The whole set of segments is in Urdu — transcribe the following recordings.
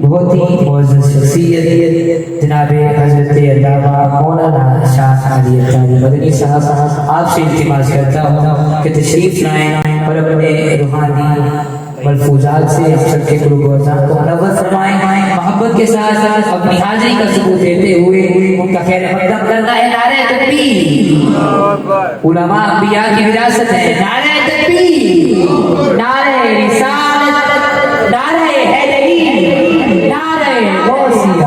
بہت ہی معزز شخصیت جناب حضرت علامہ مولانا شاہ علی الثانی مدنی صاحب، آپ سے التماس کرتا ہوں کہ تشریف لائیں اور اپنے روحانی ملفوظات سے ہم سب کے قلوب و اذان کو منور فرمائیں، محبت کے ساتھ اپنی حاضری کا ثبوت دیتے ہوئے ان کا خیر مقدم کرنا ہے۔ نعرہ تکبیر! علماء انبیاء کی وراثت ہے۔ نعرہ تکبیر! نعرہ رسالت! نعرہ حیدری! نعرہ غوثیہ!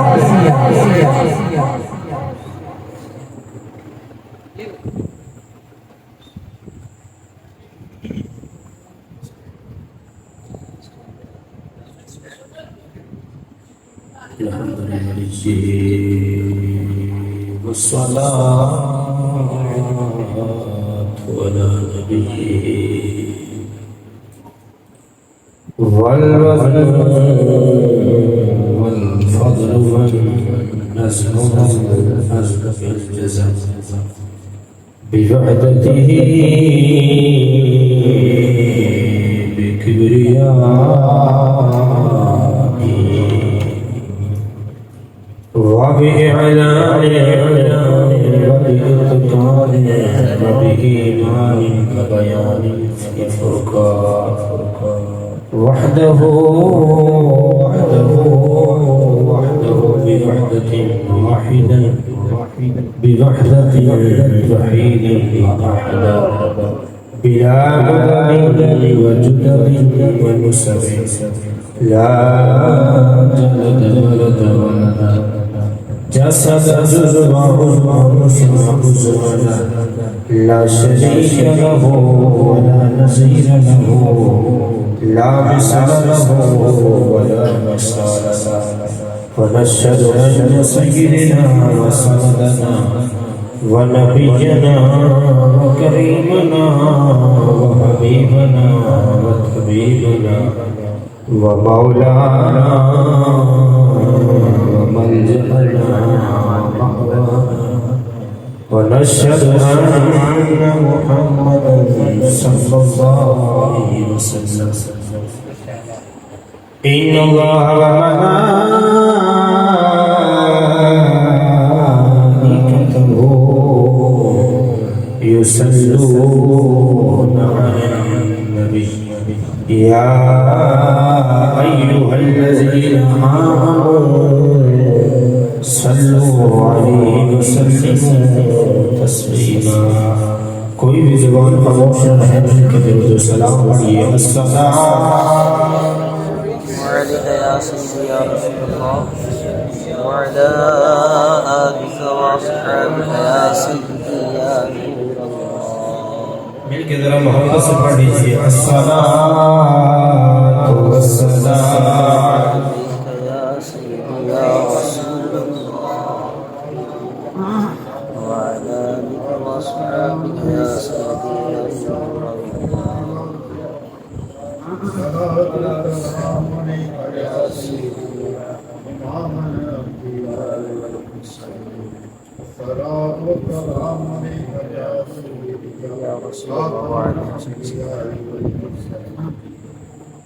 الحمد لله والصلاة على نبيه والوزن والفضل والنزل والأجر في الجزاء بوحدته وبإعلان وبإتقان وبإيمان وبيان في فرقان وحده بوحدة واحدة بوحدة وحيد وأحدا بلا بدل وجدل ونسب لا جلد ولد ولد جسد جزء وعزوة لا شريك له ولا نظير له لا مثل له ولا مثال له ونشهد أن سيدنا وسندنا ونبينا وكريمنا وحبيبنا وطبيبنا ومولانا وملجأنا ونشهد أن محمدا صلى الله عليه وسلم إن الله وملائكته يصلون على النبي يا أيها الذين آمنوا صلوا عليه وسلموا تسليما کوئی بھی زبان خاموش نہ رہے کہ درود و سلام پڑھیے السلام وعليك يا سيدي يا رسول الله وعلى آلك وأصحابك يا سيدي يا نور الله مل کے ذرا محبت سے پڑھ لیجیے الصلاة والسلام عليك يا سيدي يا رسول الله وعلى آلك وأصحابك يا سيدي يا نور الله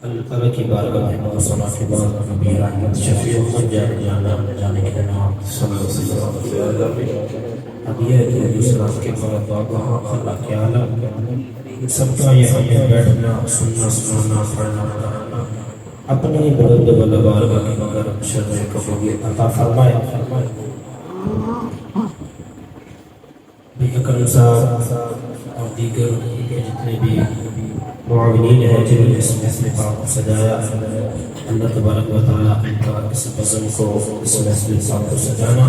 اللہ تعالیٰ کی بارگاہ میں موصلہ کے بعد نبی رحمت شفیع خود جانے کے نام صلی اللہ علیہ وسلم اب یہ ہے کہ دوسرا کے بعد بابا اللہ کے عالم سب کا یہاں پہ بیٹھنا سننا سنانا پڑھنا اپنی بلند والا بارگاہ کی مگر شرم قبولیت عطا فرمائے اکرم صاحب اور دیگر جتنے بھی معاونین ہیں جنہوں نے اس محفل پاک کو سجایا اللہ تبارک و تعالیٰ ان کا اس بزم کو اس محفل پاک کو سجانا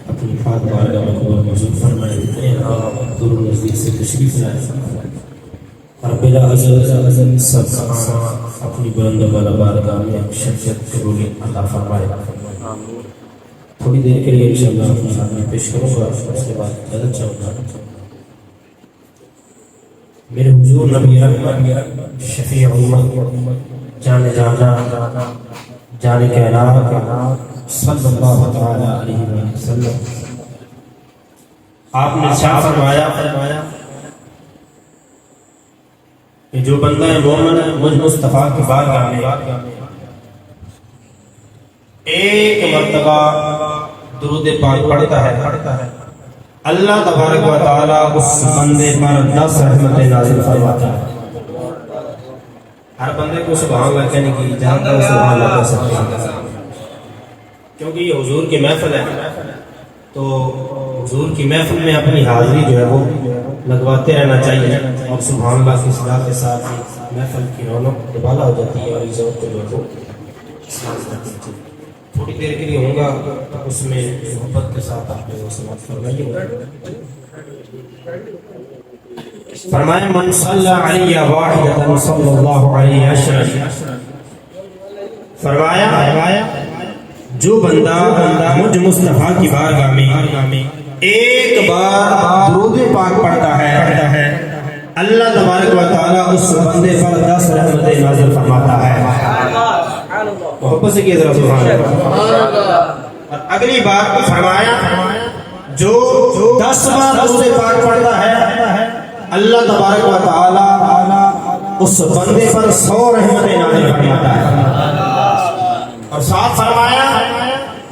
اپنی پاک بارگاہ میں قبول منظور فرمائے جتنے آپ دور نزدیک سے تشریف لائے اور بلا ازل سب کا اپنی بلند والا بارگاہ میں شرکت قبولیت عطا فرمائے تھوڑی دیر کے لیے انشاءاللہ اپنے سامنے پیش کروں گا اس کے بعد اجازت چاہوں گا میرے حضور نبی رحمت شفیع امت جان جانا جان کائنات صلی اللہ تعالی علیہ وسلم آپ نے ارشاد فرمایا کہ جو بندہ مومن مجھ مصطفیٰ کی بارگاہ میں ایک مرتبہ درود پاک پڑھتا ہے اللہ تبارک و تعالیٰ اس بندے پر 10 رحمتیں نازل فرماتا ہے. ہر بندے کو سبحان اللہ کہنے کی اجازت ہے، سبحان اللہ کہہ سکتے ہیں، کیونکہ یہ حضور کی محفل ہے. تو حضور کی محفل میں اپنی حاضری جو ہے وہ لگواتے رہنا چاہیے، اور سبحان اللہ کی صدا کے ساتھ ہی محفل کی رونق دوبالا ہو جاتی ہے اور عزت کو جو ہے وہ تھوڑی دیر کے لیے ہوں گا، اس میں محبت کے ساتھ آپ نے وہ سماعت فرمائیے. فرمایا من صلی علیہ واحدۃ صلی اللہ علیہ عشرا، فرمایا جو بندہ مجھ مصطفیٰ کی بارگاہ میں ایک بار درود پاک پڑھتا ہے اللہ تبارک و تعالیٰ اس بندے پر 10 رحمتیں نازل فرماتا ہے. محبت سے کیا ذرا سبحان اللہ. اور اگلی بات فرمایا جو 10 بار درود پاک پڑھتا ہے اللہ تبارک و تعالیٰ اس بندے پر 100 رحمتیں نازل فرماتا ہے. اور ساتھ فرمایا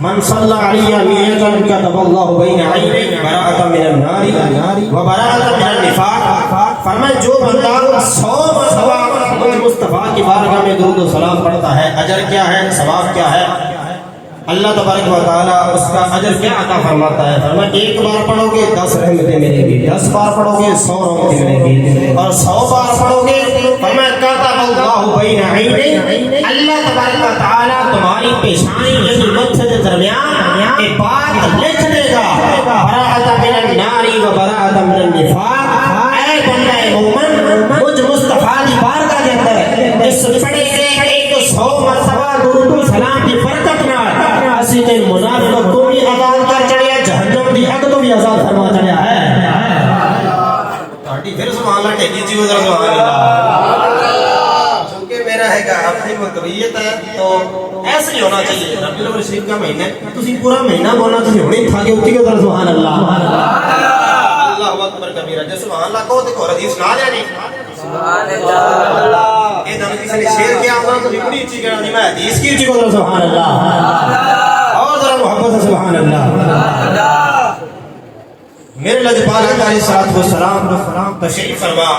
من صلی علیہ میتن کتب اللہ بین عینیہ براءۃ من النار و براءۃ من النفاق. فرمایا جو بندہ 100 مرتبہ مصطفیٰ کی بارگاہ میں درود و سلام پڑھتا ہے، اجر کیا ہے، ثواب کیا ہے، اللہ تبارک و تعالیٰ اس کا اجر کیا عطا فرماتا ہے. فرمایا ایک بار پڑھو گے 10 رحمتیں ملیں گی، 10 بار پڑھو گے 100 رحمتیں ملیں گی، اور 100 بار پڑھو گے فرمایا کتب اللہ بین عینیہ، اللہ تبارک و تعالیٰ تمہاری پیشانی یعنی متھ کے درمیان ایک بات لکھ دے گا، براءۃ من النار و براءۃ من النفاق. اے بندہ مومن مجھ مصطفیٰ کی بارگاہ کے اندر اس پڑھے گئے 100 مرتبہ درود و سلام کی برکت نال اسی تے منافق کو بھی آزاد کر چڑیا، جہنم دی اگ تو بھی آزاد فرما چڑیا ہے. تاڑی پھر سبحان اللہ ٹھیکی جی ادھر سبحان اللہ. چونکہ میرا ہے کہ اپنی مطبیعت ہے تو ایسے ہی ہونا چاہیے. ربیع الاول شریف کا مہینہ ہے، تسی پورا مہینہ بولنا، تسی ہونے تھا کہ اٹھی کے ادھر سبحان اللہ. اللہ اکبر کبیرہ. جس سبحان اللہ کو دیکھو حدیث سنا دیا نہیں سبحان اللہ. اے دن کسی نے شیر کیا ہوگا تو بڑی اچھی کہنا نہیں، میں حدیث کی اچھی کو سبحان اللہ. اور ذرا محبت سے سبحان اللہ. میرے لجپال آقا علیہ الصلوۃ والسلام تشریف فرما،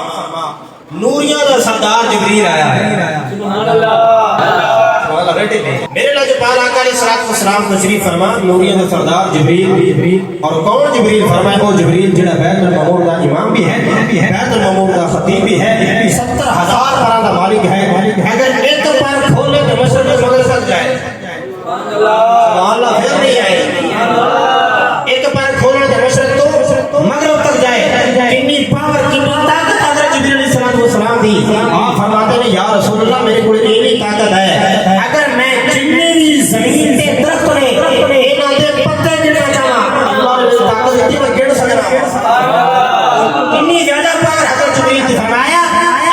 نوریاں دا سردار جبریل آیا ہے. سبحان اللہ. میرے لجپال آقا علیہ الصلوۃ والسلام تشریف فرما، نوریاں دا سردار جبریل. اور کون جبریل؟ فرمایا وہ جبریل جڑا بیت المعمور دا امام بھی ہے، بیت المعمور دا خطیب بھی ہے، 70,000 پروں دا مالک ہے. اگر ایک پر کھولے تو مشرق مغرب تک جائے. سبحان اللہ. پھر نہیں آئے. ایک پر کھولے تو مشرق تو مغرب تک جائے. کتنی پاور کی طاقت حضرت جبریل علیہ الصلوۃ والسلام دی. آپ فرماتے ہیں یا رسول اللہ میرے کو اتنی طاقت ہے اگر میں جتنے بھی زمین کے درخت نے انہاں دے پتے گننا چاہاں اللہ نے طاقت دی میں گن سکنا. اتنی زیادہ پاور حضرت جبریل نے فرمایا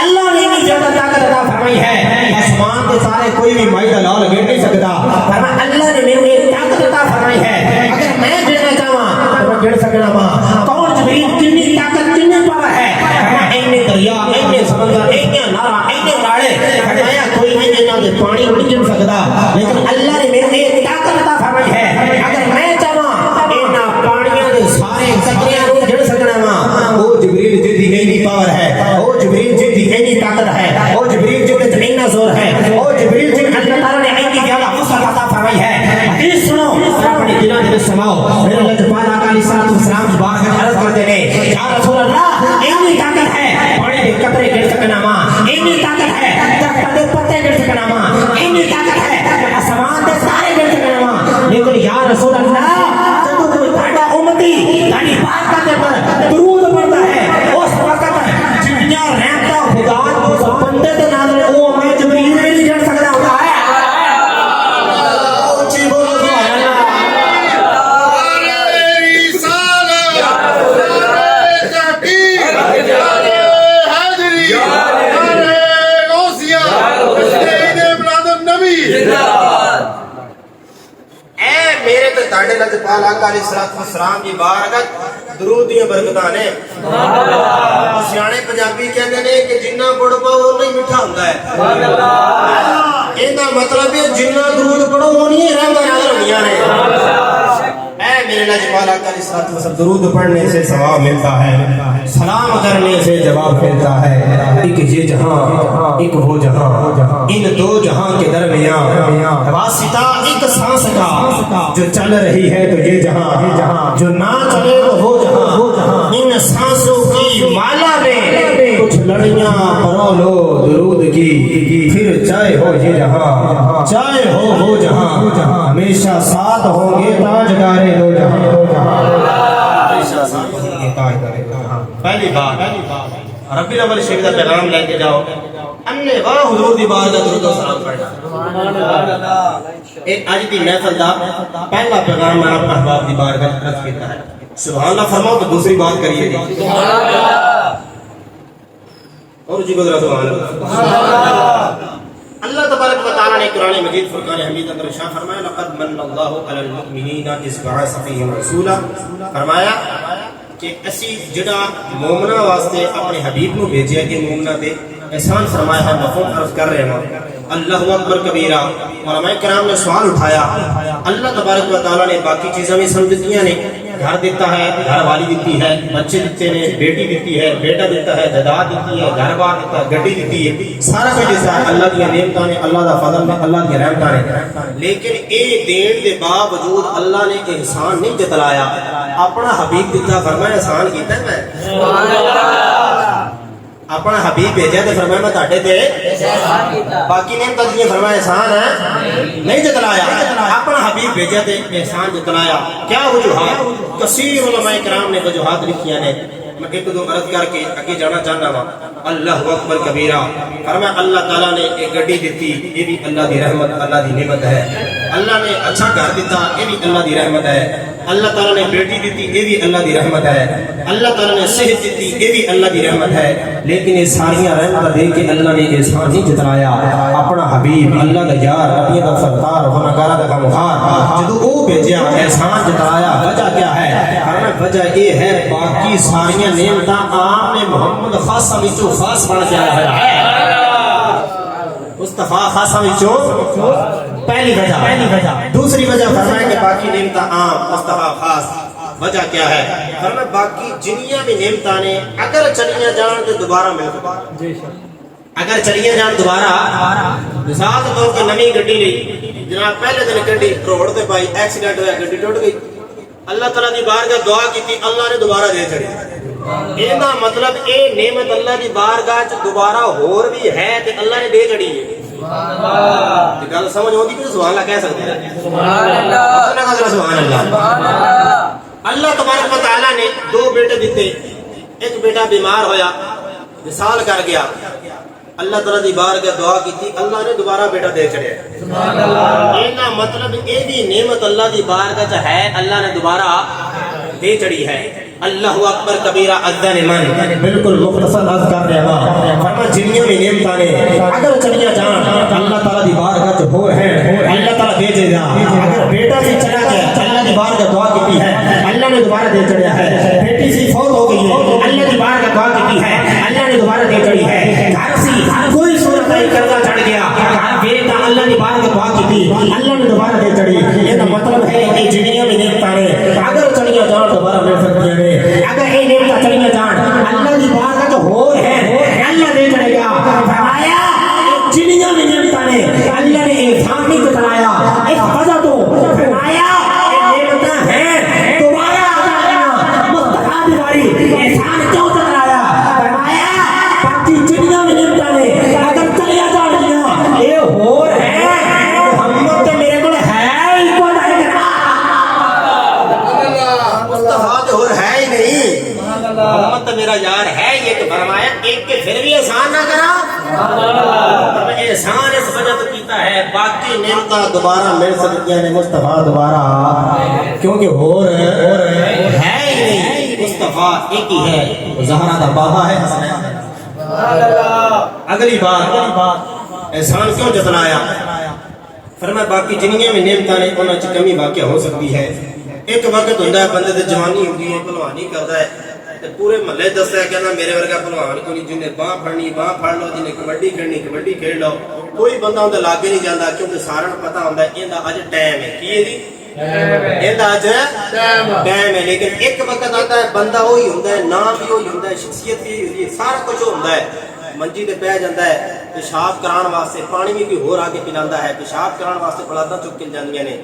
اللہ نے اتنی زیادہ طاقت عطا فرمائی ہے آسمان کے سارے کوئی بھی مائی کا لال گن نہیں سکتا. فرمایا اللہ نے میرے طاقت عطا فرمائی ہے اگر میں گننا چاہاں تو میں گن سکنا. ماں کون جبریل کتنی طاقت کتنی پاور ہے؟ اینے دریا اینے سمندر اینے نارا اینے ناڑے فرمایا کوئی نہیں انہاں دے پانی نہیں گن سکتا، لیکن اللہ نے میرے طاقت عطا فرمائی ہے اگر میں چاہاں انہاں پانیاں دے سارے قطریاں کو گن سکنا. ماں او جبریل جی دی اینی پاور ہے، او جبریل جی دی اینی طاقت ہے، او جبریل جی تے اتنا زور ہے، او جبریل جی اللہ تعالی نے اینی زیادہ وسعت عطا فرمائی ہے. حدیث سنو اپنی دلوں دے سماؤ. میرے لجپال آقا علیہ الصلوۃ والسلام کی بارگاہ عرض کرتے ہیں یا رسول اللہ اینی طاقت ہے پانی کے قطرے گن سکنا. ماں اینی طاقت ہے درخت دے پتے گن سکنا. ماں اینی طاقت ہے آسمان دے سارے گن سکنا. ماں لیکن یا رسول اللہ جب کوئی تھاڑا امتی تھاڑی بارگاہ دے پر درود پڑھتا ہے اس وقت جنیاں رحمتاں خدا اس بندے دے نال او میں جبریل نہیں جڑ سکدا ہوتا ہے. اونچی بولو سبحان اللہ. تاڑے لجپال آقا علیہ الصلوۃ والسلام کی بارگاہ درود دی برکتاں نے. سبحان اللہ. سیانے پنجابی کہندے نے کہ جنہ گڑ پاؤ اُنا ہی میٹھا ہوندا ہے. سبحان اللہ. ایندا مطلب ہے جنہ درود پڑھو اونی رحمت والا کا درود پڑھنے سے ثواب ملتا ہے، سلام کرنے سے جواب ملتا ہے۔ ایک یہ جہاں ایک وہ جہاں، ان دو جہاں کے درمیان واسطہ ایک سانس کا، جو چل رہی ہے تو یہ جہاں، جو نہ چلے وہ جہاں، ان سانسوں کی مالا میں کچھ لڑیاں پرو لو درود کی، پھر چاہے ہو یہ جہاں چاہے ہو وہ جہاں، ہمیشہ ساتھ ہوں گے تاجدارے دو جہاں، ہمیشہ ساتھ ہوں گے تاجدارے دو جہاں۔ پہلی بات ربی الاول شریف کا پیغام لے کے جاؤ، انے واہ حضور دی بارگاہ درود و سلام پڑھنا۔ ایک اج دی محفل دا پہلا پیغام میں اپنے احباب دی بارگاہ عرض کیتا ہے، سبحان اللہ فرماؤ تو دوسری بات کریے گی سبحان اللہ، اور جی گزرا سبحان اللہ۔ اللہ تبارک و تعالی نے قرآن مجید فرقان حمید اندر ارشاد فرمایا، لقد من اللہ علی المؤمنین اذ بعث فیہم رسولا، فرمایا کہ اسی جڑا مومنہ واسطے اپنے حبیب نو بھیجیا کہ مومنہ تے احسان فرمایا ہے، مفہوم عرض کر رہے ہیں۔ اللہ اکبر کبیرہ، علماء کرام نے سوال اٹھایا، اللہ تبارک و تعالی نے باقی چیزیں بھی سمجھتیاں نے، گھر دیتا ہے، گھر والی دیتی ہے، بچے دیتے نے، بیٹی دیتی ہے، بیٹا دیتا ہے، جائیداد دیتی ہے، گھر بار دیتا ہے، گڈی دیتی ہے، سارا کچھ دیتا ہے، اللہ کی نعمتاں نے، اللہ دا فضل نے، اللہ کی رحمتاں نے، لیکن اے دین دے باوجود اللہ نے احسان نہیں جتلایا، اپنا حبیب دیتا، فرمایا احسان کیتا ہے میں سبحان اللہ، اپنا حبیب بھیجا تو فرمایا میں تہاڈے تے باقی نعمتاں دی فرمایا احسان ہے نہیں جتلایا، اپنا حبیب بھیجا تے احسان جتلایا۔ کیا وجوہات؟ کثیر علماء کرام نے وجوہات لکھیاں نے، میں ایک دو عرض کر کے آگے جانا چاہنا وا۔ اللہ اکبر کبیرہ، فرمایا اللہ تعالیٰ نے ایک گڈی دیتی، یہ بھی اللہ دی رحمت، اللہ دی نعمت ہے۔ اللہ نے اچھا گھر دیتا، یہ بھی اللہ دی رحمت ہے۔ اللہ تعالیٰ نے بیٹی دیتی، یہ بھی اللہ دی رحمت ہے۔ اللہ تعالیٰ نے صحت دیتی، یہ بھی اللہ دی رحمت ہے۔ لیکن یہ ساریاں رحمتیں دے کے اللہ نے احسان نہیں جتلایا، اپنا حبیب اللہ دا یار، نبی دا سرکار، گناہگاراں دا غمخوار، جدوں او بھیجیا احسان جتلایا۔ وجہ کیا ہے؟ وجہ یہ ہے باقی ساریاں نعمتاں آپ نے محمد خاصہ وچوں خاص بن کے آیا ہوا ہے، مصطفیٰ خاصہ وچوں پہلی وجہ۔ دوسری وجہ فرمایا کہ باقی نعمتاں عام، مصطفیٰ خاص۔ وجہ کیا ہے؟ فرمایا باقی جنیاں بھی نعمتاں نے اگر چلیاں جان تو دوبارہ مل سکتی، اگر چلیاں جان دوبارہ، مثال کے طور پہ نئی گڈی لی جناب، پہلے دن گڈی روڈ تے پائی، ایکسیڈنٹ ہوا، گڈی ٹوٹ گئی، اللہ تعالیٰ دی بارگاہ دعا کی، اللہ نے دوبارہ دے چڑی۔ یہ مطلب اے نعمت اللہ دی بارگاہ چ دوبارہ ہور بھی ہے تے اللہ نے دے چڑی ہے۔ گل سمجھ آتی کہ سبحان اللہ کہہ سکتے ہیں؟ سبحان اللہ، سبحان اللہ۔ اللہ تبارک و تعالیٰ نے دو بیٹے دیتے، ایک بیٹا بیمار ہویا، وصال کر گیا، اللہ تعالیٰ دی بارگاہ دعا کی، اللہ نے دوبارہ بیٹا دے چڑیا۔ سبحان اللہ۔ یہ مطلب یہ بھی نعمت اللہ دی بارگاہ چ ہے، اللہ نے دوبارہ دے چڑی ہے۔ اللہ اکبر کبیرہ، اذن من، بالکل مختصر عرض کر رہا ہوں، فرمایا جنیاں بھی نعمتاں نے اگر چڑیاں جان اللہ تعالیٰ دی بارگاہ چ ہو ہے، اللہ تعالیٰ دے دے گا۔ اگر بیٹا بھی چلا گیا، اللہ دی بارگاہ دعا کی ہے، اللہ نے دوبارہ دے چڑیا ہے۔ بیٹی سی فوت ہو گئی ہے، اللہ دی بارگاہ دعا کی ہے، اللہ نے دوبارہ دے چڑی ہے۔ گھر سی کوئی صورت نہیں، قرضہ چڑھ گیا، بیٹا اللہ دی بارگاہ دعا کی، اللہ نے دوبارہ دے چڑی۔ یہ مطلب ہے کہ جنیاں بھی نعمتاں نے اگر چڑیاں جان دوبارہ مل سکتی ہیں، اگر یہ نعمتاں چڑیاں جان اللہ دی بارگاہ جو ہو ہے، اللہ دے چڑے گا۔ فرمایا جنیاں بھی نعمتاں نے اللہ نے احسان نہیں جتلایا، اس وجہ تو فرمایا یہ نعمتاں ہیں دوبارہ آ جانا، مصطفیٰ دی باری احسان کیوں جتلایا؟ فرمایا باقی جنیاں بھی نعمتاں نے اگر چلیاں جان گیا، یہ ہو ہے محمد تے میرے کول ہے ہی کوئی نہیں، مصطفیٰ تے ہور ہے ہی نہیں، محمد تو میرا یار ہے یہ کہ فرمایا ایک کے پھر بھی احسان نہ کرا، احسان اس وجہ تو کیتا ہے باقی نعمتاں دوبارہ مل سکتی ہیں، مصطفیٰ دوبارہ کیونکہ ہور ہے ہی نہیں، مصطفیٰ ایک ہی ہے، زہرا دا بابا ہے حسنین۔ اگلی بات احسان کیوں جتلایا؟ فرمایا باقی جنیاں میں نعمتاں نے انہاں چ کمی واقع ہو سکتی ہے۔ ایک وقت ہوندا ہے بندے تے جوانی ہوندی ہے، پہلوانی کردا ہے تے پورے محلے دسدا ہے کہنا میرے ورگا پہلوان کوئی نہیں، جن باہ پھڑنی باہ پھڑ لو، جن کبڈی کھیلنی کبڈی کھیل لو، کوئی بندہ اندر لاگے نہیں جاندا کیونکہ سارا نوں پتہ ہوندا ہے ایندا اج ٹائم ہے، کی ہے جی ٹائم ہے، لیکن ایک وقت آتا ہے بندہ وہی ہوتا ہے، نام بھی وہی ہوتا ہے، شخصیت بھی ہوتی ہے، سارا کچھ ہوتا ہے، منجی تے پہ جاتا ہے، پیشاب کران واسطے پانی بھی کوئی ہور آ کے پلاتا ہے، پیشاب کران واسطے بلاداں چک کے جاندیاں نے۔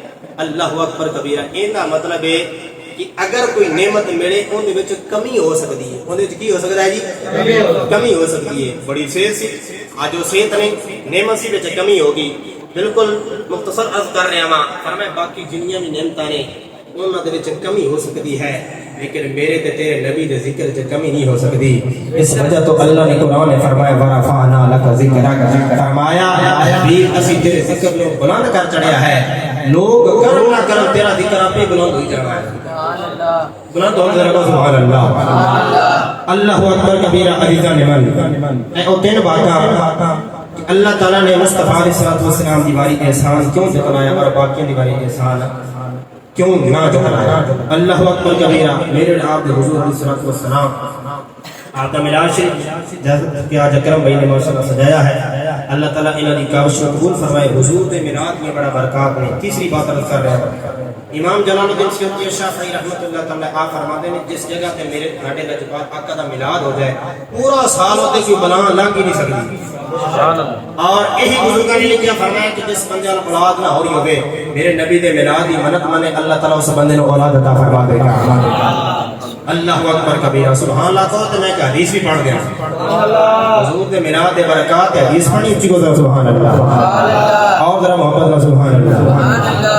اللہ اکبر کبیرہ، ایندا مطلب ہے کہ اگر کوئی نعمت ملے اون دے وچ کمی ہو سکتی ہے، اون دے وچ کی ہو سکتا ہے جی؟ کمی ہو سکتی ہے۔ بڑی صحت سی، اج وہ صحت نے نعمت سی وچ کمی ہوگی، بالکل مختصر عرض کر رہا ہاں، فرمایا باقی جنیاں بھی نعمتاں نے انہاں دے وچ کمی ہو سکتی ہے، لیکن میرے تے تیرے نبی دے ذکر وچ کمی نہیں ہو سکتی۔ اس وجہ تو اللہ نے قرآن میں فرمایا ورفعنا لک ذکرک، فرمایا حبیب اسی تیرے ذکر کو بلند کر چڑھیا ہے، لوگ کرن نہ کرن تیرا ذکر آپ ہی بلند ہوئی جانا ہے۔ بلند ہو ذرا سبحان اللہ، اللہ اکبر کبیرہ عزیزان من۔ اے او تین باتاں اللہ تعالیٰ نے مصطفیٰ علیہ السلام دی باری احسان کیوں جتلایا اور باقیوں دی باری احسان کیوں نہ جتلایا؟ اللہ اکبر کبیرہ۔ میرے آپ دے حضور علیہ السلام آپ کا میلاد شریف کہ آج اکرم بھائی نے ماشاءاللہ سجایا ہے، اللہ تعالیٰ انہاں دی کاوش قبول فرمائے۔ حضور دے میلاد میں بڑا برکات ہے۔ تیسری بات عرض کر رہے ہیں، امام جلال الدین سیوطی شافعی رحمۃ اللہ تعالیٰ آپ فرماتے ہیں جس جگہ تے میرے گھاٹے لجپال آقا دا میلاد ہو جائے پورا سال ہوتے کوئی بلا لنگ ہی نہیں سکتی۔ اور یہی بزرگوں نے لکھا فرمایا کہ جس بندے نال اولاد نہ ہو رہی ہوگی میرے نبی دے میلاد دی منت منے اللہ تعالیٰ اس بندے نو اولاد عطا فرما دے گا۔ اللہ اکبر کبیرہ، سبحان اللہ۔ تو میں کہ حدیث بھی پڑھ گیا، حضور دے میلاد دے برکات حدیث پڑھی اچھی کو سبحان اللہ، اور ذرا محبت نہ سبحان اللہ،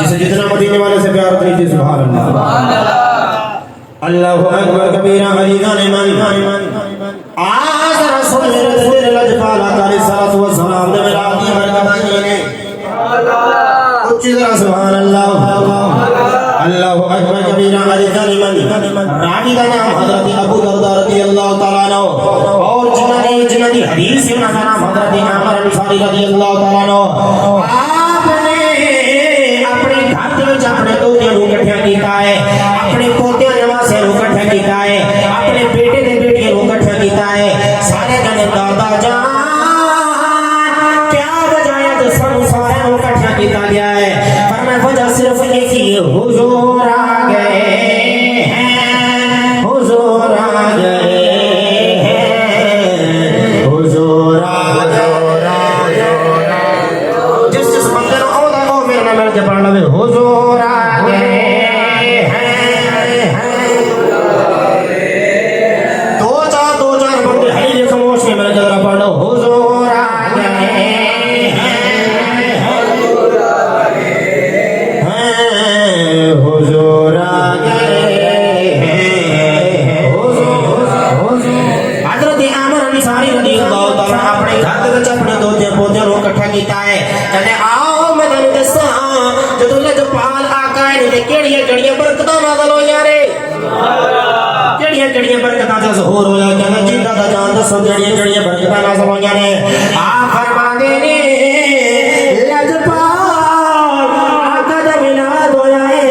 جسے جتنا مدینے والے سے پیار اتنی تھی سبحان اللہ۔ اللہ اکبر کبیرہ عزیزان من، آج رسول میرے لجپال آقا علیہ الصلوۃ والسلام دے میلاد دی برکات نے اچھی طرح سبحان اللہ۔ اللہ اکبر کبیرہ عزیزان من، راوی کا نام حضرت ابو درداء رضی اللہ تعالیٰ عنہ، اور جنہاں دی حدیث ہے انہاں دا نام حضرت عامر انصاری رضی اللہ تعالیٰ عنہ۔ آپ نے اپنے گھر دے وچ اپنے دوستاں نوں اکٹھا کیتا ہے، اپنے پوتیاں نواسے نوں اکٹھا کیتا ہے، اپنے بیٹے تے بیٹیاں نوں اکٹھا کیتا ہے، سارے کہندے دادا جان کیا وجہ ہے جو سانوں سارے نوں اکٹھا کیتا گیا ہے؟ فرمایا وجہ صرف ایک ہی ہے، حضور آ گئے ہیں، حضور آ گئے ہیں، حضور آ گئے۔ جس جس بندے نوں آوندا او میرے نال مل کے پڑھ لوے، حضور آ گئے ہیں۔ دو چار بندے ہری خاموش میں مل کے ذرا پڑھ لو، حضور آ گئے ہیں، حضور آ گئے ہیں، حضرت عامر انصاری رضی اللہ تعالیٰ اپنے گھر دے وچ اپنے دوتے پوتیاں نوں اکٹھا کیتا ہے، کہندے آؤ میں تانوں دساں جدوں لجپال آقا نے تے کیڑیاں برکتاں نازل ہوئیاں نے، کیڑیاں برکتاں دا ظہور ہویا، کہندا جندا دا جان دسو کیڑیاں برکتاں نازل ہوئیاں نے۔ آپ فرماندے نے لجپال آقا دا میلاد ہویا ہے،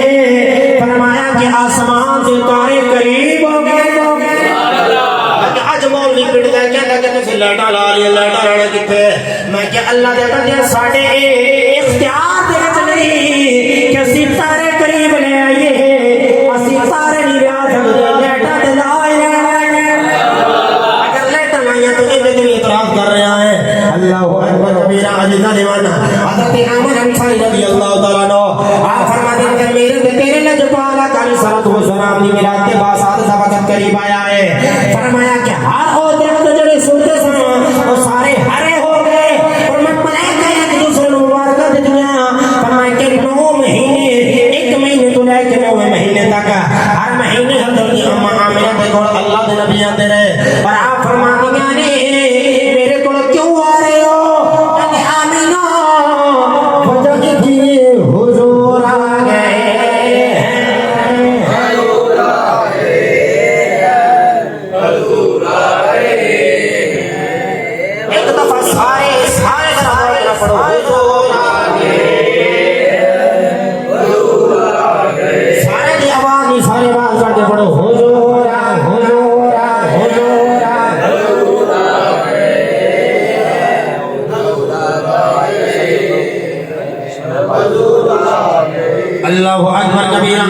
فرمایا کہ آسمان سے تارے قریب ہو گئے۔ اج مولوی پڑھ گئے کہندا کہ تسی لائٹاں لا لیا، لائٹاں لانا کتے؟ میں کہ اللہ دے بندے ساڈے اختیار دے وچ نہیں کہ اسی تارے قریب لے آئیے، اسی تارے نہیں لیا سکدے، لائٹاں تے لا اگر لائٹاں لائیاں تو ایندے تے اعتراض کر رہا ہے۔ اللہ اکبر کبیرہ عزیزان من، حضرت عامر انصاری رضی اللہ تعالیٰ عنہ آپ فرماتے ہیں کہ میرے تے تیرے لجپال آقا علیہ الصلوۃ والسلام دی میلاد کے بعد ساتھ وقت قریب آیا ہے، فرمایا کہ ہر او درخت جڑے سوتے سن وہ سارے ہرے ہو گئے، اور میں ملائکہ ایک دوسرے نوں مبارکاں دتیاں، اللہ اکبر کبیرہ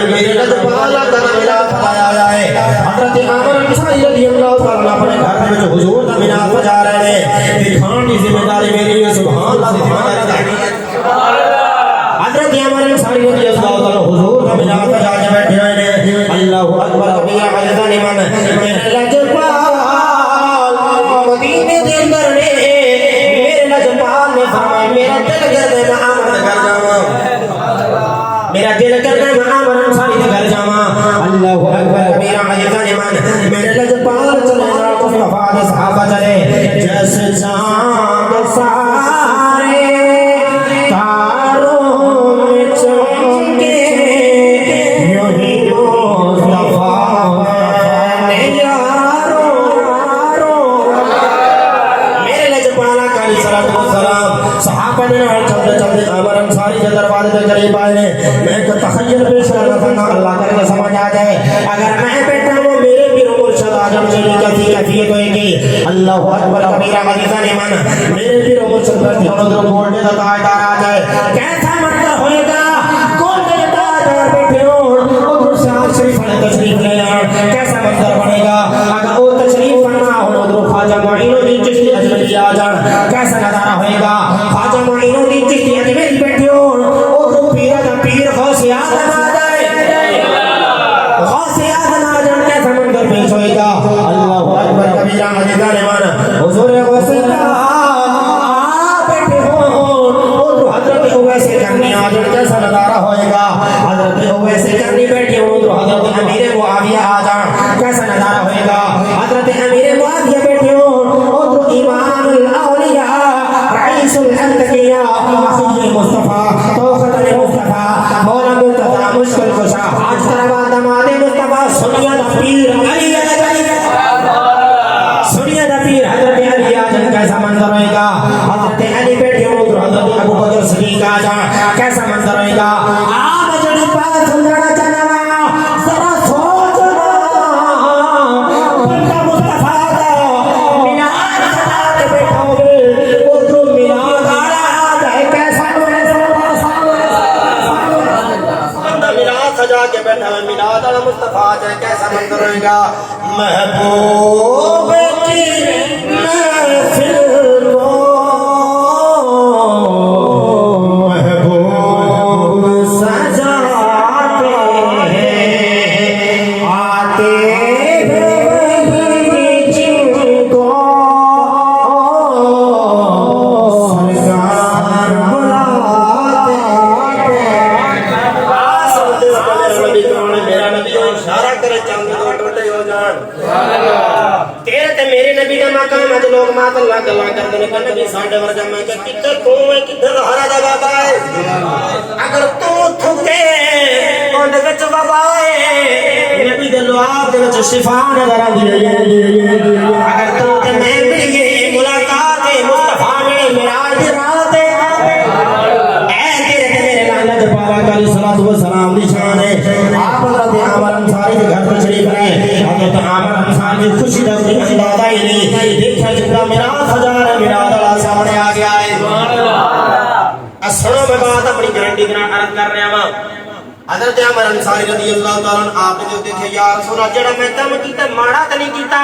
میرے لجپال کا میلاد سجایا ہے حضرت عامر انصاری رضی اللہ تعالیٰ اپنے گھر میں جو حضور کا میلاد سجا رہے ہیں دکھان کی ذمہ داری میری ہے سبحان اللہ سبحان اللہ حضرت عامر انصاری رضی اللہ تعالیٰ حضور کا میلاد سجا کے بیٹھے ہوئے ہیں اللہ اکبر کبیرہ میرے لجپال مدینے دے اندر نے میرے لجپال نے فرمایا میرا دل کرتا ہے میں عامر کے گھر جاواں میرا دل کرتا ہے میں عامر انصاری کے گھر جاواں اللہ اکبر میرا عزیزان ایمان میرے لجپال چلے مصطفیٰ کے صحابہ چلے جیسے چاند سارے تاروں میں چمکے یوں ہی مصطفیٰ نے یاروں میرے لجپالا کا علیہ السلام صحابہ نے چلتے چلتے عامر انصاری کے دروازے کے قریب آئے میں ایک تخیل پیش کرنا تھا اللہ کرے تو سمجھ آ جائے اگر میں بیٹھا ہوں میرے پیر مرشد اعظم سے کیسی کیفیت ہوئے گی اللہ اکبر میرا عزیزان ایمان میرے پیر مرشد پر دھیانوں در گولڈے کا تاجدار آ جائے کیسا منظر ہوئے گا گولڈے کا تاجدار بیٹھے ہوں ادھر سے آج شریف نے تشریف لے آن کیسا منظر بنے گا اگر وہ تشریف فرما ہو ادھر خواجہ معین الدین چشتی اجمیری آ جان کیسا نظارہ ہوئے گا خواجہ معین الدین چشتی اجمیری بیٹھے ہوں ادھر پیر دا پیر غوث اعظم آ جائے غوث اعظم آ جان کیسا منظر پیش ہوئے گا اللہ اکبر کبیرہ عزیزان ایمان حضور غوث بیٹھے ہوں ادھر حضرت اویس کرنی آ جان کیسا نظارہ ہوئے گا حضرت اویس کرنی بیٹھے ہوں ادھر حضرت امیر معاویہ آ جان کیسا نظارہ ہوئے گا حضرت امیر معاویہ بیٹھے ہوں ادھر امام الاولیاء رئیس الانتقیاء مخی مصطفیٰ توخت مصطفیٰ مولا مرتضی مشکل کشا حاج طربا دماد مصطفیٰ سنیا دا پیر علی سنیا دا پیر حضرت علی آجن کیسا منظر ہوئے گا حضرت علی بیٹھے ہوں ادھر حضرت ابو بکر صدیق آجن کیسا منظر ہوئے گا آپ جنی پاس سندرنا چنوا ذرا سوچنا بندہ مصطفیٰ دا مینار سجا کے بیٹھا ہوئے ادھر مینار آڑا آجائے کیسا بندہ مینار سجا کے بیٹھا ہوئے مینار آڑا مصطفیٰ آجائے کیسا منظر ہوئے گا محبوب کی محفل کو محبوب سجاتے ہیں آتے وہی جن کو سرکار بلاتے میرا نبی اشارہ کرے چند دو ٹوٹے ہو جان تیرے تے میرے نبی دا مقام ہے لوگ مات اللہ گلا کردے نے کہ نبی ساڈے ورگا میں کہ کدھر تو ہے کدھر ہرا دا بابا ہے اگر تو تھکے اون دے وچ بابا ہے نبی دے لعاب دے وچ شفا نظر آندی ہے اگر تو تے میں ملیے ملاقات ہے مصطفیٰ میرے معراج دی رات ہے اے تیرے تے میرے لعنت بابا علیہ الصلوۃ والسلام دی شان ہے آپ حضرت عامر انصاری کے گھر تشریف لائے حضرت عامر انصاری خوشی دا کوئی اندازہ ہی نہیں دیکھا جتنا میرا ہزار میرا دلا سامنے آ گیا ہے سنو میں بات اپنی گارنٹی کے نال عرض کر رہا ہوں حضرت عامر انصاری رضی اللہ تعالیٰ عنہ آپ نے جو دیکھے یا رسول اللہ جڑا میں کم کیتا ماڑا تے نہیں کیتا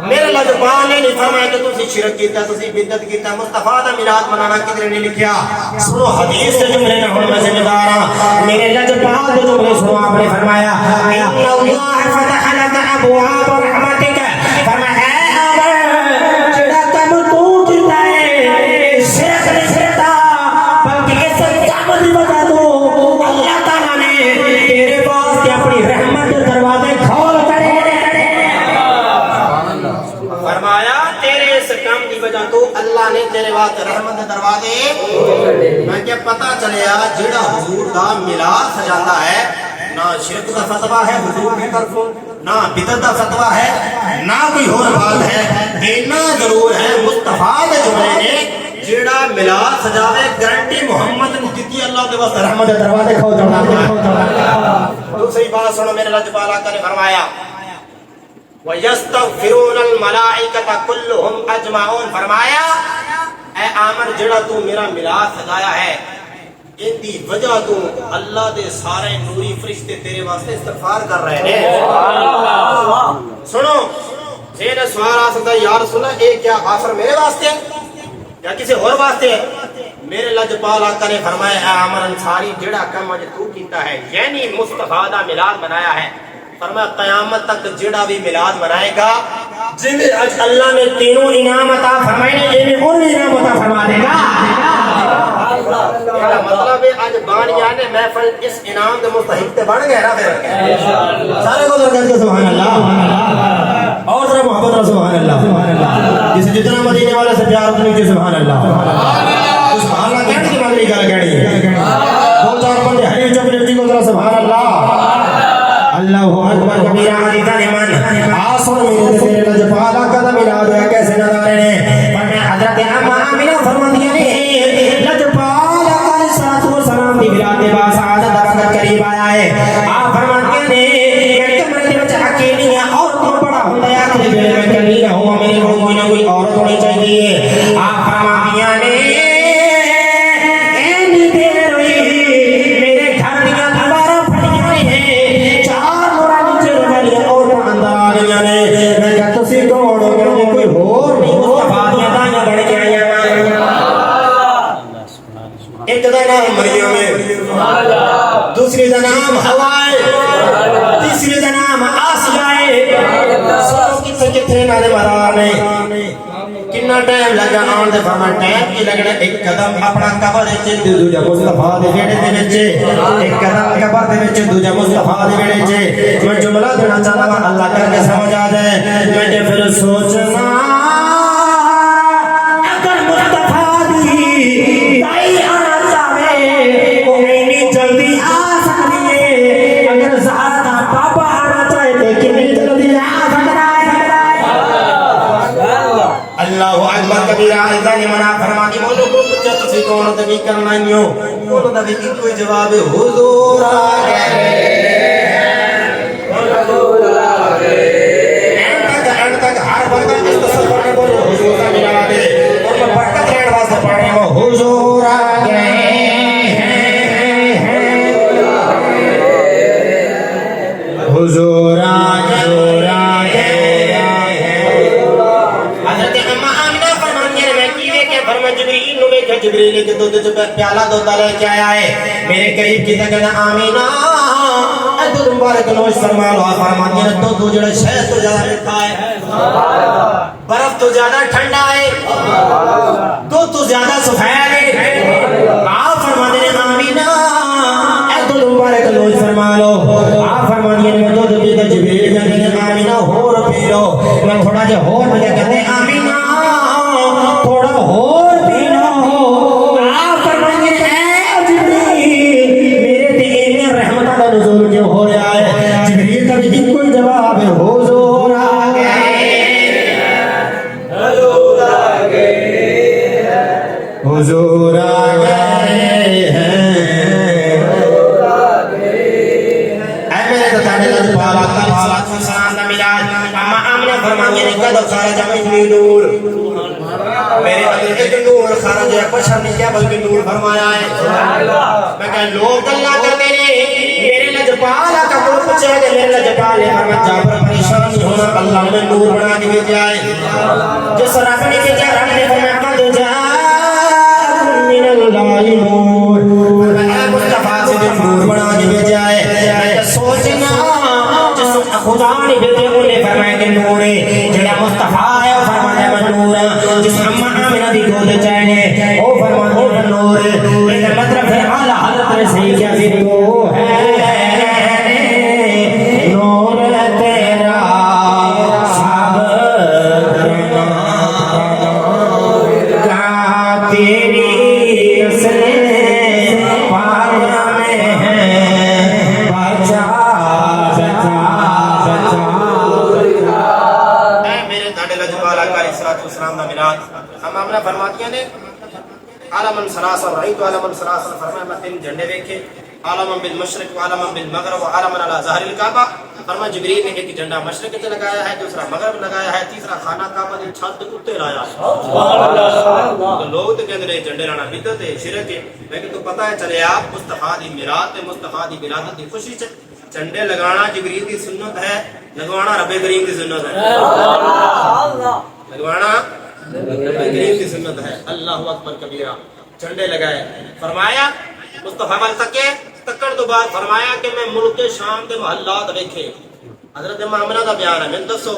میرے لجپال نے نہیں فرمایا کہ تسی شرک کیتا تسی بدعت کیتا مصطفیٰ دا میلاد منانا کدھر نہیں لکھیا سنو حدیث سے جملے نہ ہن میں ذمہ دار ہاں میرے لجپال دے جملے سنو آپ نے فرمایا ان اللہ فتح لك ابواب رحمتک فرمایا اے عامر جڑا کم تو کیتا ہے شرک نہیں کیتا بلکہ اس کام دی وجہ تو اللہ تعالیٰ نے تیرے پاس کے اپنی رحمت کے دروازے کھول کرے فرمایا تیرے اس کام کی وجہ تو اللہ نے تیرے واسطے رحمت کے دروازے میں کیا پتہ چلیا جڑا حضور دا میلاد سجاتا ہے نہ شرک دا فتویٰ ہے حضور کی طرفوں نہ بدعت دا فتویٰ ہے نہ کوئی اور بات ہے دینا ضرور ہے مصطفیٰ دے جملے نے جڑا میلاد سجاوے گارنٹی محمد نے دتی اللہ کے واسطے رحمت دے دروازے کھول جانا دوسری بات سنو میرے لجپال آقا نے فرمایا وَيَسْتَغْفِرُونَ الْمَلَائِكَةَ كُلُّهُمْ أَجْمَعُونَ فرمایا اے عامر جڑا تو میرا میلاد سجایا ہے ان دی وجہ تو اللہ دے سارے نوری فرشتے تیرے واسطے استغفار کر رہے ہیں. سنو جے نے سوال آ سکتا یا رسول اللہ یہ کیا آفر میرے واسطے ہے یا کسی اور واسطے ہے؟ میرے لجپال آقا نے فرمایا اے عمر انصاری جڑا کم اج تو کیتا ہے یعنی مصطفیٰ دا میلاد منایا ہے، فرمایا قیامت تک جڑا بھی میلاد منائے گا جنہیں اج اللہ نے تینوں انعام عطا فرمائے نے انہیں اور انعام عطا فرما دے گا. مطلب ہے آج بانیاں نے محفل اس انعام کے مستحق تے بن گئے نا پھر سارے کو درکت کے سبحان اللہ اور ذرا محبت رہا سبحان اللہ جسے جتنا مدینے والے سے پیار اتنی کی سبحان اللہ سبحان اللہ کہنے کی مدنی کر کہنی ہے دو چار بندے ہری چکر جی کو ذرا سبحان اللہ اللہ اکبر کبیرہ حدیثہ نمان آسر میرے تیرے لجپال آقا دا میلاد ہے کیسے نظارے نے پر میں حضرت اما آمینہ فرما دیا نے لجپال آقا نے ساتھ و سلام دی میلاد دے با سعادت برکت قریب آیا ہے. آپ فرما دیا نے کہ کمرے دے بچہ اکیلی ہے اور تو بڑا ہوتا ہے کہ میرے میں کلی نہ ہوا میرے کو کوئی نہ کوئی عورت ہونی چاہیے. آپ فرما دیا نے ایک دا نام مریم ہے، دوسری دا نام حوا ہے، تیسری دا نام آسیہ ہے. سو کتنے کتنے نالے مرار نے کنا ٹائم لگا آن دے فرما ٹائم کی لگنا ایک قدم اپنا قبر دے دوجا مصطفیٰ دے بیڑے دے وچے ایک قدم قبر دے وچے دوجا مصطفیٰ دے بیڑے وچے. میں جملہ دینا چاہتا ہوں اللہ کر کے سمجھ آ جائے. میں نے پھر سوچنا اگر مصطفیٰ دی دائی آنا چاہے وہ نہیں جلدی آ سکتی ہے، اگر زہرا پاپا آنا چاہے تو کتنی جلدی آ سکتا ہے. اللہ اکبر کبیرہ اللہ نے منع فرما دی بولو کو کیا تسی کون تبھی کرنا نیو بولو تبھی کوئی جواب حضور آ گئے حضور آ گئے. اینڈ تک ہر بندہ اس تصور میں بولو حضور کا ملا دے اور میں برکت رہنے واسطے پڑھنے وہ حضور آ گئے حضور آ گئے. حضرت اما آمینہ فرماتی ہے میں کیوے کہ فرما جبریل نو ویکھا جبریل کے دودھ چ پیالہ دودھ لے کے آیا ہے میرے قریب کی تک آمینہ اے دودھ مبارک نوش فرما لو. فرماتی ہے دودھ جڑا شہد تو زیادہ میٹھا ہے، برف تو زیادہ ٹھنڈا ہے، دودھ تو زیادہ سفید ہے. آپ فرماتے ہیں آمینہ اے دودھ مبارک نوش فرما لو. آپ فرماتی ہیں میں دودھ پیتا جبریل کہتے ہیں آمینہ ہور پی لو. میں تھوڑا جا ہور پی کہتے ہیں آمینہ تھوڑا ہور پی لو. آپ فرماتے ہیں اے جبریل میرے تے انہیں رحمتہ کا نزول کیوں ہو رہا ہے؟ جبریل کا بھی کوئی جواب ہے حضور آ گئے حضور آ گئے حضور آ گئے ہیں حضور آ گئے. اے میرے تتانے لجپال آقا صلاۃ و سلام دا میلاد اما آمنہ فرماتی ہیں قد خرج منی نور میرے اندر ایک نور خارج ہے بشر نے کیا بلکہ نور فرمایا ہے. میں کہا لوگ اللہ کرتے ہیں میرے لجپال آقا کو پوچھے کہ میرے لجپال ہے فرمایا جابر پریشان نہیں ہونا اللہ نے نور بنا کے بھیجا ہے. جس رب نے بھیجا رب نے فرمایا قد جاءکم من اللہ نور فرمایا مصطفیٰ سے نور بنا کے بھیجا ہے. میں سوچنا جس خدا نے بھیجے انہیں فرمایا کہ نور ہے جڑا مصطفیٰ ہے فرمایا میں نور ہوں. جس اما آمنہ دی گود چاہنے وہ فرمایا میں نور ہے. لیکن مطلب ہے اعلیٰ حضرت نے صحیح کیا کہ تو ہے نور تیرا سب کا تیری نسلیں پاک میں ہیں بچا بچا بچا. اے میرے داڑے لجپال آقا علیہ الصلوۃ والسلام دا میلاد اما آمنہ فرماتی ہیں نے عالم سلاسل رأیت عالم سلاسل فرمایا میں تین جھنڈے دیکھے عالم بالمشرق وعالم بالمغرب وعالم علی ظہر الکعبہ. فرما جبریل نے ایک جھنڈا مشرق تے لگایا ہے, دوسرا مغرب لگایا ہے, تیسرا خانہ کعبہ دی چھت تے اوتے لایا ہے. سبحان اللہ. تو لوگ تے کہندے نے جھنڈے لانا بدعت ہے, شرک ہے, لیکن تو پتہ ہے چلے آپ مصطفیٰ دی میراث تے مصطفیٰ دی ولادت دی خوشی چ جھنڈے لگانا جبریل دی سنت ہے, لگوانا رب کریم دی سنت ہے. لگوانا رب کریم دی سنت ہے. اللہ اکبر کبیرہ. جھنڈے لگائے, فرمایا مصطفیٰ وال تکے, تکڑ تو بعد فرمایا کہ میں ملک شام کے محلات دیکھے. حضرت مامنہ دا بیان ہے, میں دسو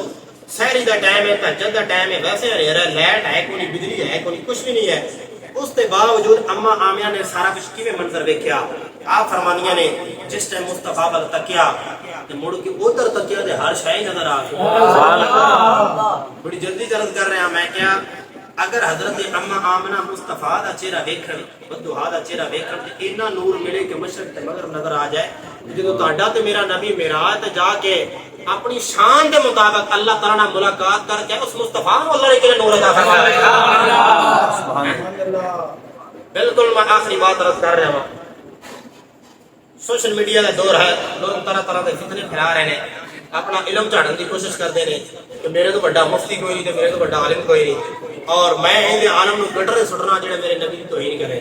سحری دا ٹائم ہے, تہجد دا ٹائم ہے, ویسے لائٹ ہے کوئی, بجلی ہے کوئی, کچھ بھی نہیں ہے. اس کے باوجود اما آمینہ نے سارا کچھ کیویں منظر دیکھا. آپ فرمانیاں نے جس ٹائم مصطفیٰ وال تکیا تے مڑ کے ادھر تکیا تے ہر شے نظر آ گئی. سبحان اللہ. بڑی جلدی عرض کر رہا میں کیا, اگر حضرت اما آمنہ مصطفیٰ دا چہرہ ویکھن, بدوہا دا چہرہ ویکھن تے اتنا نور ملے کہ مشرق تے مغرب نظر آ جائے. جدوں تہاڈا تے میرا نبی معراج تے جا کے اپنی شان دے مطابق اللہ تعالی نال ملاقات کر کے اس مصطفیٰ نو اللہ نے کنے نور عطا فرمایا. سبحان اللہ. بالکل میں آخری بات عرض کر رہا ہوں. سوشل میڈیا کا دور ہے, لوگ طرح طرح کے فتنے پھیلا رہے ہیں, اپنا علم جھاڑن کی کوشش کرتے ہیں کہ میرے تو بڑا مفتی کوئی نہیں, میرے تو بڑا عالم کوئی نہیں, اور میں ان عالم کو گٹرے سٹنا جڑا میرے نبی کی توہین کرے,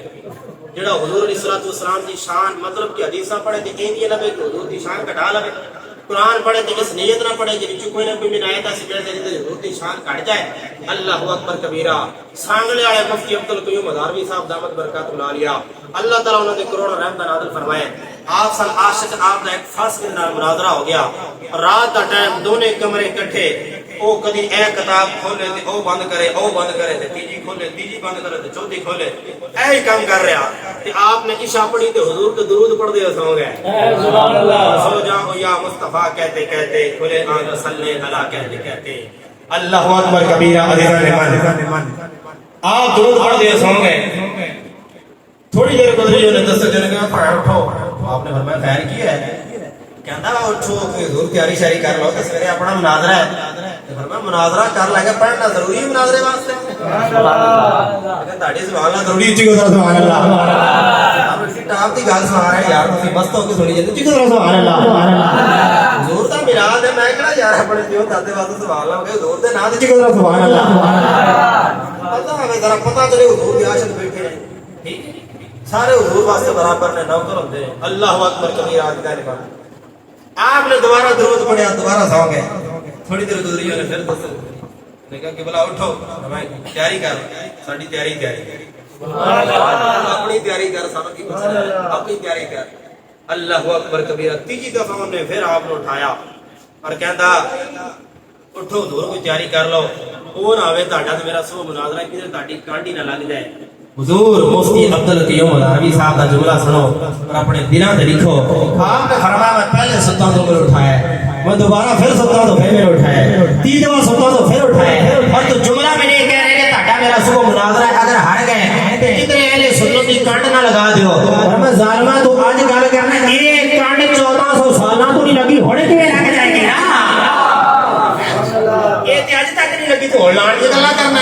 جڑا حضور علیہ الصلوۃ والسلام کی شان مطلب کہ حدیثاں پڑھے تے این یہ لگے کہ حضور کی شان گھٹا لے, قرآن پڑھے تے اس نیت نہ پڑھے کہ وچ کوئی نہ کوئی عنایت ایسی پڑھ دے تے حضور کی شان گھٹ جائے. اللہ اکبر کبیرہ. سانگلے والے مفتی عبد القیوم ہزاروی صاحب دامت برکات العالیہ, اللہ تعالیٰ انہوں نے کروڑوں رحمت نازل فرمائے. آپ سن عاشق آپ کا ایک خاص کے نال مناظرہ ہو گیا. رات کا ٹائم دونوں کمرے کٹھے, او کدی اے کتاب کھولے تے او بند کرے, او بند کرے تے تیجی کھولے, تیجی بند کرے تے چوتھی کھولے, اے ہی کام کر رہا. تے آپ نے عشاء پڑھی تے حضور کے درود پڑھ دے سو گئے. سبحان اللہ. سو جاؤ یا مصطفیٰ کہتے کہتے, کھلے آنکھ صلی اللہ کہتے کہتے. اللہ اکبر کبیرہ. عزیزان من آپ درود پڑھ دے سو گئے. تھوڑی دیر گزری انہیں دستک دینے کے بعد اٹھو. آپ نے فرمایا خیر کی ہے, کہندا اٹھو کہ حضور تیاری شاری کر لو, تے سویرے اپنا مناظرہ ہے. فرمایا مناظرہ کر لے گا, پڑھنا ضروری ہے مناظرے واسطے. سبحان اللہ. کہ تہاڈی سبحان اللہ ضروری ہے. چیکو سبحان اللہ. آپ اسی ٹاپ دی گل سنا رہے یار, تسی مست ہو کے سنی جاندے. چیکو سبحان اللہ. سبحان اللہ. حضور دا میلاد ہے, میں کہڑا یار اپنے پیو دادے واسطے سبحان اللہ کہ حضور دے نام تے چیکو سبحان اللہ. سبحان اللہ. پتہ ہے ذرا پتہ چلے حضور دی عاشق بیٹھے ہیں, ٹھیک ہے, سارے حضور واسطے برابر نے, نوکر ہوتے ہیں. اللہ اکبر کبیرہ. آج کا آپ نے دوبارہ درود پڑھا, دوبارہ سو گئے. تھوڑی دیر گزری نے پھر نے کہا کہ بلا اٹھو, ہمیں تیاری کر, ساری تیاری اپنی تیاری کر, سانو کی اپنی تیاری کر. اللہ اکبر کبیرہ. تیجی دفعہ ہم نے پھر آپ نے اٹھایا اور کہندا اٹھو حضور کوئی تیاری کر لو, وہ نہ ہوے تہاڈا تے میرا سو مناظرہ کدھر تہاڈی کانڈی نہ لگ جائے. حضور مفتی عبد القیوم ہزاروی صاحب کا جملہ سنو اور اپنے دلوں تے لکھو. آپ نے فرمایا میں پہلے ستا تو میرے اٹھایا, میں دوبارہ پھر ستا تو پھر میرے اٹھایا, تیسرا ستا تو پھر اٹھایا, اور تو جملہ میں نے کہہ رہے کہ تہاڈا میرا صبح مناظرہ ہے, اگر ہار گئے تے ادھر اہل سنت دی کانڈ نہ لگا دیو. اور میں ظالما تو اج گل کرنا, یہ کانڈ 1400 سالاں تو نہیں لگی, ہونے کیویں لگ جائے گی نا. یہ تے اج تک نہیں لگی تو ہن لان دی گلاں کرنا.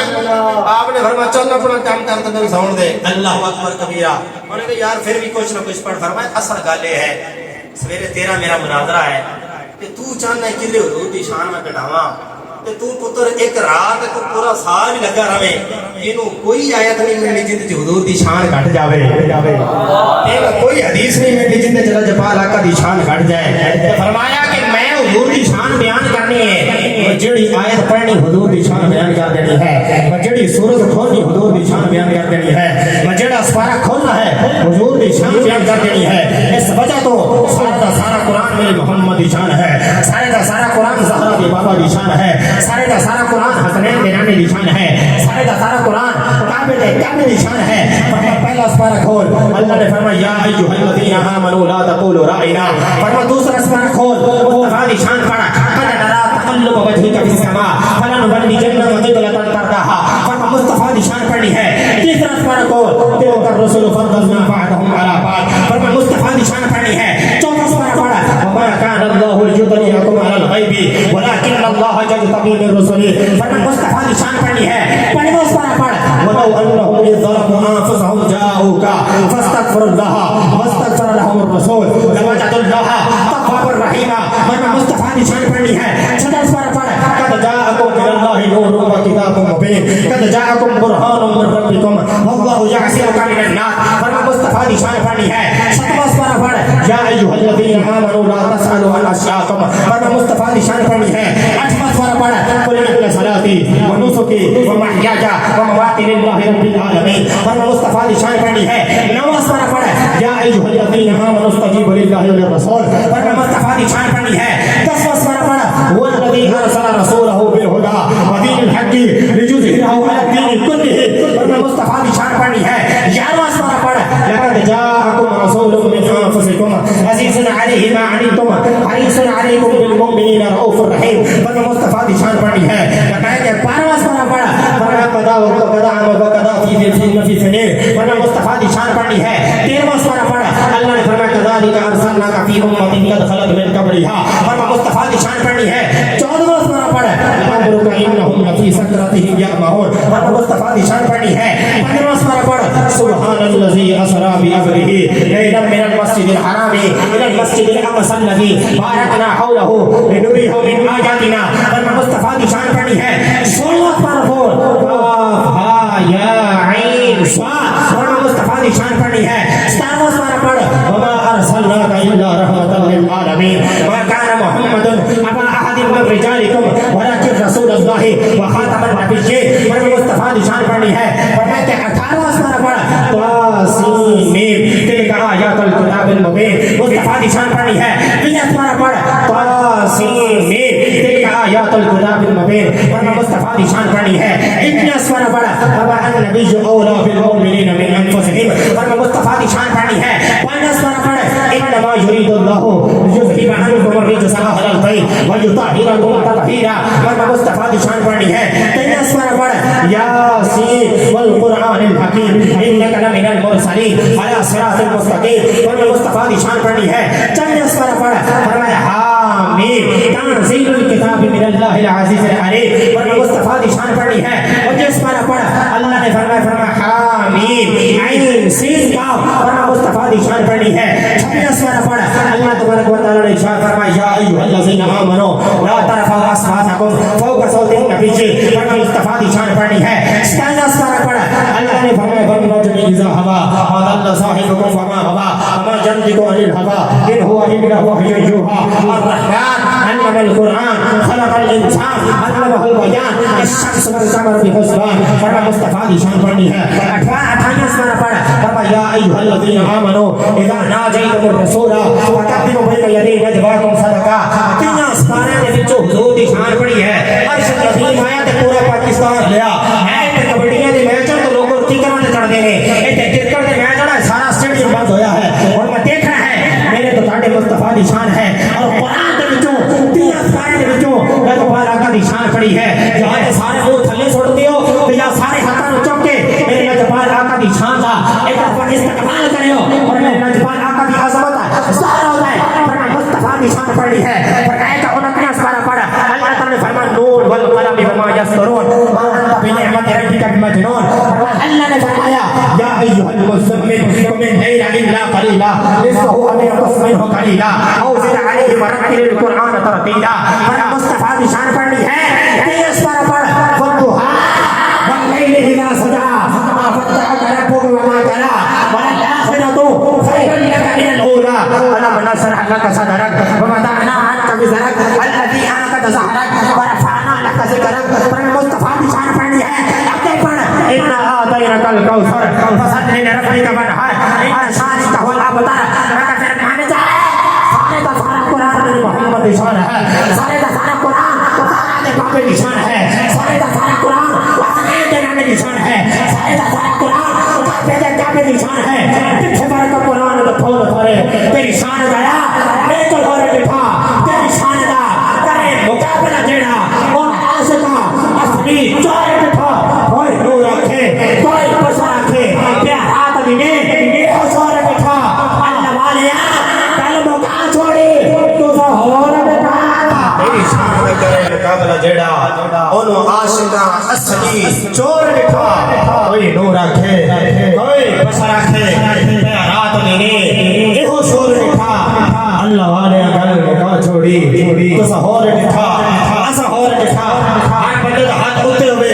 آپ نے فرمایا چل اپنا کام کر تے ساؤنڈ دے. اللہ اکبر کبیرہ. انہوں نے کہا یار پھر بھی کچھ نہ کچھ پڑھ. فرمایا اصل گل یہ ہے, سویرے تیرا میرا مناظرہ ہے کہ تو چاہنا ہے کہ حضور دی شان میں کٹاواں, تے تو پتر ایک رات کو پورا سال بھی لگا رہے, اینو کوئی آیت نہیں ملنی جن تے حضور دی شان گھٹ جاوے, کوئی حدیث نہیں ملنی جن تے چلا جپال آقا دی شان گھٹ جائے. فرمایا کہ میں حضور دی شان بیان کرنی ہے, جڑی آیت پڑھنی حضور دی شان بیان کر دینی ہے, جڑی سورت کھولنی حضور دی شان بیان کر دینی ہے, جڑا سپارہ کھولنا ہے حضور دی شان بیان کر دینی ہے. اس وجہ تو سارا قرآن میرے محمد دی شان ہے, سارا قرآن زہرا دی بابا دی شان ہے, سارا قرآن حسنین بنانی دی شان ہے, سارا قرآن کعبے دی شان ہے. پہلا سپارہ کھول, اللہ نے فرمایا یا ایھا الذین آمنوا لا تقولوا رائنا. فرمایا دوسرا سپارہ کھول, مصطفیٰ دی شان پڑھا, قد نرى تقلب وجهك في السماء فلنولينك قبلة ترضاها. فرمایا مصطفیٰ دی شان پڑھنی ہے. تیسرا سپارہ کھول, تلك الرسل فضلنا بعضهم على بعض. فرمایا مصطفیٰ دی شان پڑھنی ہے. چوتھا سپارہ پڑھا, وما كان الله ليطلعكم على الغيب ولكن الله يجتبي من رسله. فرمایا مصطفیٰ دی شان پڑھنی ہے. پنجواں سپارہ پڑھ, ولو انهم اذ ظلموا انفسهم جاءوك فاستغفروا الله واستغفر لهم الرسول كتاب مبين قد جاءكم برهان من ربكم والله يعصمك من الناس فرما مصطفیٰ دی شان پڑھنی ہے ستواں پارہ پڑھ یا ایھا الذین آمنوا لا تسألوا عن اشیاءکم فرما مصطفیٰ دی شان پڑھنی ہے آٹھواں پارہ پڑھ قل ان صلاتی ونسکی ومحیایا ومماتی للہ رب العالمین فرما مصطفیٰ دی شان پڑھنی ہے نواں پارہ پڑھ یا ایھا الذین آمنوا استجیبوا للہ وللرسول فرما مصطفیٰ دی شان پڑھنی ہے دسواں پارہ پڑھ هو الذي ارسل رسوله بالهدى ودين الحق ليظهره على الدين كله فرما مصطفیٰ دی شان پڑھنی ہے گیارہواں پارہ پڑھ لقد جاءكم رسول من انفسكم عزيز عليه ما عنتم حريص عليكم بالمؤمنين رؤوف رحيم فرما مصطفیٰ دی شان پڑھنی ہے بقاعدہ بارہواں پارہ پڑھ فرما قضا وقضا وقضا في سنين فرما مصطفیٰ دی شان پڑھنی ہے تیرہواں پارہ پڑھ اللہ نے فرمایا كذلك ارسلناك في امة قد خلت من قبلها فرما مصطفیٰ دی شان پڑھنی ہے چودہواں پارہ پڑھ لعمرك انهم لفي سكرتهم يعمهون فرما مصطفیٰ دی شان پڑھنی ہے پندرہواں پارہ پڑھ سبحان الذي اسرى بعبده ليلا من المسجد الحرام الى المسجد الاقصى الذي باركنا حوله لنريه من آياتنا فرما مصطفیٰ دی شان پڑھنی ہے سولہواں پارہ پڑھ کاف ہا یا عین صاد فرما مصطفیٰ دی شان پڑھنی ہے سترہواں پارہ پڑھ وما ارسلناك الا رحمة للعالمین ما كان محمد ابا احد من رجالكم ولكن رسول الله وخاتم النبيين فرما مصطفیٰ دی شان پڑھنی ہے فرماتے ہیں 18واں پارہ پڑھ طاسین تلک آیات الکتاب المبین مصطفیٰ دی شان پڑھنی ہے 20واں پارہ پڑھ طاسین تلک آیات الکتاب المبین فرما مصطفیٰ دی شان پڑھنی ہے 21واں پارہ پڑھ ابا النبی اولی بالمؤمنین من انفسهم فرما مصطفیٰ دی شان پڑھنی ہے 22واں پارہ پڑھ انما يريد الله ليذهب عنكم الرجس اهل البيت ويطهركم تطهيرا فرما مصطفیٰ دی شان پڑھنی ہے 23واں پارہ پڑھ یاسین والقرآن الحکیم انک لمن المرسلین علی صراط مستقیم فرما مصطفیٰ دی شان پڑھنی ہے 24واں پارہ پڑھ فرمایا حامیم تنزیل الکتاب من اللہ العزیز العلیم فرما مصطفیٰ دی شان پڑھنی ہے 25واں پارہ پڑھ اللہ نے فرمایا حامیم عین سین کاف فرما مصطفیٰ دی شان پڑھنی ہے 26واں پارہ پڑھ اللہ تبارک و تعالی نے ارشاد فرمایا یا ایھا الذین آمنوا لا ترفعوا اصواتکم فوق صوت النبی فرما مصطفیٰ دی شان پڑھنی ہے 27واں پارہ پڑھ اللہ نے فرمایا والنجم اذا هوى ما ضل صاحبكم وما غوى وما ينطق عن الهوى ان هو الا وحي يوحى الرحمن علم القرآن خلق الانسان علمه البيان الشمس والقمر بحسبان فرما مصطفیٰ دی شان پڑھنی ہے 28واں پارہ پڑھ فرمایا یا ایھا الذین آمنوا اذا ناجیتم الرسول فقدموا بین یدی نجواکم صدقہ تینوں پارے دے وچوں حضور دی شان پڑھی ہے عرش عظیم آیا تے پورا پاکستان لیا ہے تے کبڈیاں دے میچاں تے لوگ ٹکراں تے چڑھدے نے ایتھے کرکٹ دے میچ جڑا سارا اسٹیڈیم بند ہویا ہے اور میں دیکھ رہا ہے میرے تو ساڈے مصطفیٰ دی شان ہے اور قرآن دے وچوں تینوں پارے دے وچوں میں تو پاک آقا دی شان پڑھی ہے جہاں تے سارے منہ تھلے سٹ دیو تے یا سارے ہاتھاں نوں چک کے میرے جبال آقا دی شان دا ایک دفعہ استقبال کریو اور میرے جبال آقا دی عظمت ظاہر ہو جائے فرما مصطفیٰ کی شان پڑھی ہے فرمایا کہ 29واں پارہ پڑھ اللہ تعالی نے فرمایا نون والقلم وما يسطرون ما انت بنعمت ربك بمجنون اللہ نے فرمایا یا ایھا المزمل قم الليل الا قليلا نصفه او انقص منه قليلا او زد عليه ورتل القرآن ترتیلا فرما مصطفیٰ کی شان پڑھی ہے 23واں پارہ پڑھ والضحى والليل اذا سجى ما ودعك ربك وما قلى وللآخرة خير لك من الأولى ألم نشرح لك صدرك ووضعنا عنك وزرك الذي أنقض ظهرك ورفعنا لك ذكرك فرما مصطفیٰ کی شان پڑھی ہے اپنے پڑھ إنا أعطيناك الكوثر فصل لربك وانحر إن شانئك هو الأبتر رکع پھر کہنے جائے سارے کا سارا قرآن میرے محمد کی شان ہے سارے کا سارا قرآن وقارات بابے کی شان ہے سارے کا سارا قرآن وقارات نانے کی شان ہے سارے کا سارا قرآن کعبے کی شان ہے پیچھے بار کا قرآن پھول پھرے تیری شان گیا میرے کو لورے بٹھا تیری شان دا کرے مقابلہ جیڑا اور عاشقہ اصلی چورے بٹھا کوئی نور رکھے کوئی پسا رکھے پیارات دینے حضور بٹھا اللہ والیا کلموں کا چھوڑی تو ظہور بٹھا تیری شان کرے مقابلہ جیڑا انہوں عاشقہ اصلی چور بٹھا کوئی نور رکھے کوئی پسا رکھے پیارات دینے ایہو شور بٹھا اللہ والے گل کا چھوڑی تو ظہور بٹھا ایسا ہور بٹھا ہر بندے کا ہاتھ اٹھتے ہوئے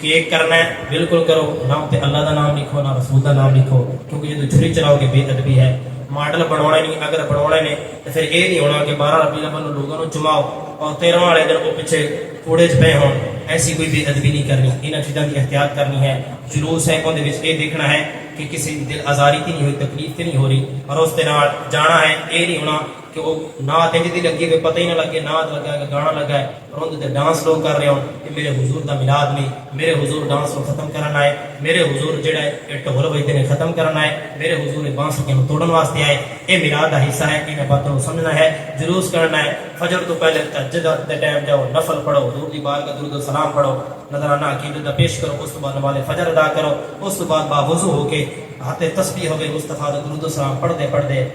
کیک کرنا ہے بالکل کرو، نہ تے اللہ دا نام لکھو نہ رسول دا نام لکھو، کیونکہ جدو چھری چلاؤ گے بے ادبی ہے۔ ماڈل بناونا نہیں، اگر بناونا نے تو پھر یہ نہیں ہونا کہ 12 ربیع الاول لوگوں کو جماؤ اور 13 والے دن وہ پیچھے کوڑے چ پے ہون، ایسی کوئی بے ادبی نہیں کرنی، انہاں چیزاں کی احتیاط کرنی ہے۔ جلوس ہے اون دے وچ یہ دیکھنا ہے کہ کسی دل آزاری تی نہیں ہوئی، تکلیف تی نہیں ہو رہی، اور اس دے نال جانا ہے، یہ نہیں ہونا کہ وہ نعت انج دی لگی ہوئی پتہ ہی نہ لگے نعت لگا ہے گانا لگا ہے اور اندر ڈانس لوگ کر رہے ہوں کہ میرے حضور دا میلاد نہیں، میرے حضور ڈانس کو ختم کرنا ہے، میرے حضور جڑا ہے ڈھول بجتے نے ختم کرنا ہے، میرے حضور نے بانسری کو توڑن واسطے آئے، یہ میلاد دا حصہ ہے، انہیں باتوں کو سمجھنا ہے، جلوس کرنا ہے۔ فجر تو پہلے تہجد دے ٹائم جاؤ، نفل پڑھو، حضور دی بار کا درود و سلام پڑھو، نظرانہ عقیدت دا پیش کرو، اس تو بعد نماز فجر ادا کرو، اس تو بعد باوضو ہو کے ہاتھ تسبیح ہو گئے مصطفیٰ دا درود و سلام پڑھتے پڑھتے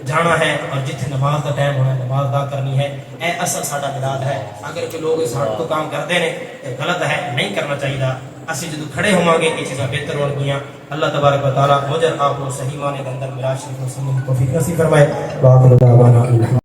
جانا ہے، اور جتنے نماز کا ٹائم ہونا ہے نماز ادا کرنی ہے۔ اے اصل ساڈا میلاد ہے۔ اگر کوئی لوگ اس ہٹ تو کام کرتے ہیں تو غلط ہے، نہیں کرنا چاہیے۔ اسی جدو کھڑے ہوں گے یہ چیزیں بہتر ہو گیا۔ اللہ تبارک و تعالیٰ مجھے آپ کو صحیح معنی کے اندر میلاد شریف کو سننے کی توفیق نصیب فرمائے۔